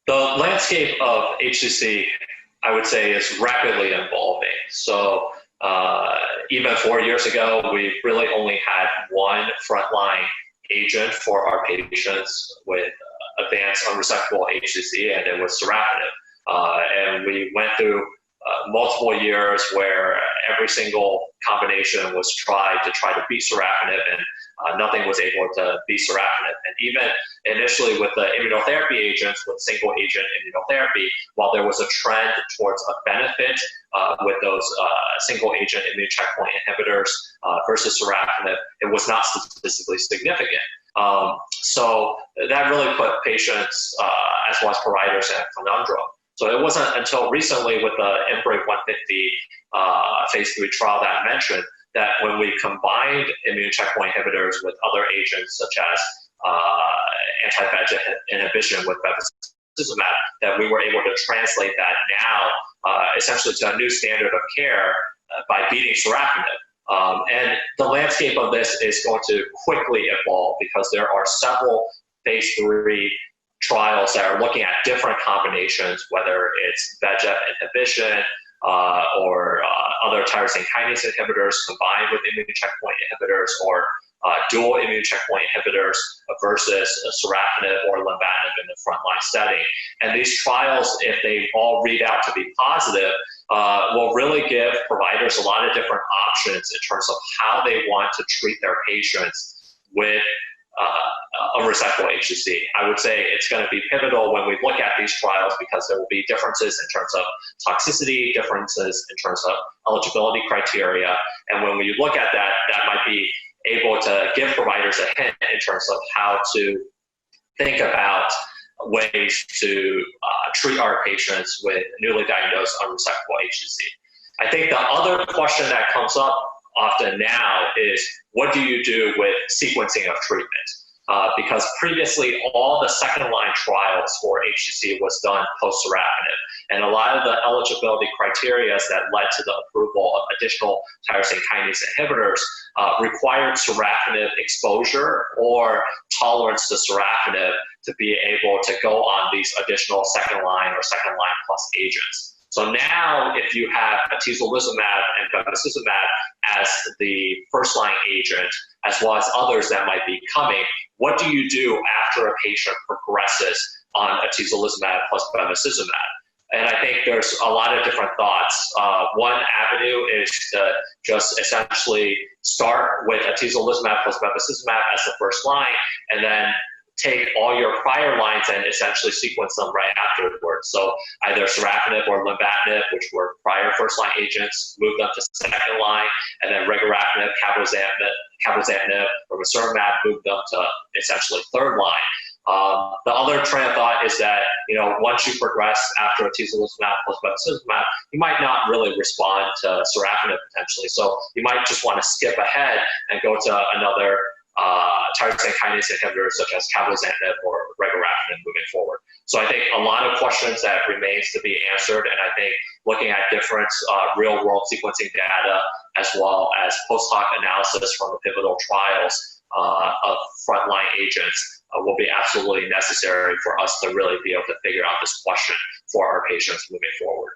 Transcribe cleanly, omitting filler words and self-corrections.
The landscape of HCC, I would say, is rapidly evolving. So even 4 years ago, we really only had one frontline agent for our patients with advanced unresectable HCC, and it was sorafenib. And we went through multiple years where every single combination was tried to beat sorafenib, and nothing was able to beat sorafenib. And even initially with the immunotherapy agents, with single agent immunotherapy, while there was a trend towards a benefit with those single agent immune checkpoint inhibitors versus sorafenib, it was not statistically significant. So that really put patients as well as providers in a conundrum. So it wasn't until recently with the IMbrave 150 phase 3 trial that I mentioned that when we combined immune checkpoint inhibitors with other agents such as anti-VEGF inhibition with bevacizumab, that we were able to translate that now essentially to a new standard of care by beating sorafenib. And the landscape of this is going to quickly evolve because there are several phase 3 trials that are looking at different combinations, whether it's VEGF inhibition or other tyrosine kinase inhibitors combined with immune checkpoint inhibitors, or dual immune checkpoint inhibitors versus sorafenib or lenvatinib in the frontline setting. And these trials, if they all read out to be positive, will really give providers a lot of different options in terms of how they want to treat their patients with unresectable HCC. I would say it's going to be pivotal when we look at these trials because there will be differences in terms of toxicity, differences in terms of eligibility criteria. And when we look at that, that might be able to give providers a hint in terms of how to think about ways to treat our patients with newly diagnosed unresectable HCC. I think the other question that comes up often now is, what do you do with sequencing of treatment? Because previously all the second line trials for HCC was done post-sorafenib, and a lot of the eligibility criteria that led to the approval of additional tyrosine kinase inhibitors required sorafenib exposure or tolerance to sorafenib to be able to go on these additional second line or second line plus agents. So now, if you have atezolizumab and bevacizumab as the first-line agent, as well as others that might be coming, what do you do after a patient progresses on atezolizumab plus bevacizumab? And I think there's a lot of different thoughts. One avenue is to just essentially start with atezolizumab plus bevacizumab as the first line, and then take all your prior lines and essentially sequence them right afterwards. So either sorafenib or lenvatinib, which were prior first-line agents, move them to second line, and then regorafenib, cabozantinib, or ramucirumab, move them to essentially third line. The other train of thought is that, once you progress after atezolizumab plus bevacizumab, you might not really respond to sorafenib potentially. So you might just want to skip ahead and go to another tyrosine kinase inhibitors such as cabozantinib or regorafenib moving forward. So I think a lot of questions that remains to be answered, and I think looking at different real-world sequencing data as well as post-hoc analysis from the pivotal trials of frontline agents will be absolutely necessary for us to really be able to figure out this question for our patients moving forward.